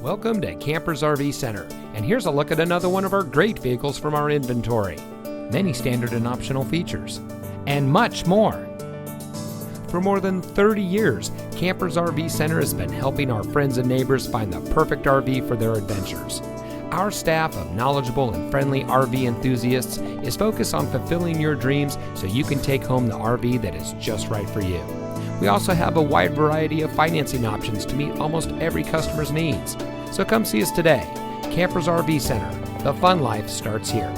Welcome to Campers RV Center, and here's a look at another one of our great vehicles from our inventory. Many standard and optional features, and much more. For more than 30 years, Campers RV Center has been helping our friends and neighbors find the perfect RV for their adventures. Our staff of knowledgeable and friendly RV enthusiasts is focused on fulfilling your dreams so you can take home the RV that is just right for you. We also have a wide variety of financing options to meet almost every customer's needs. So come see us today. Campers RV Center. The fun life starts here.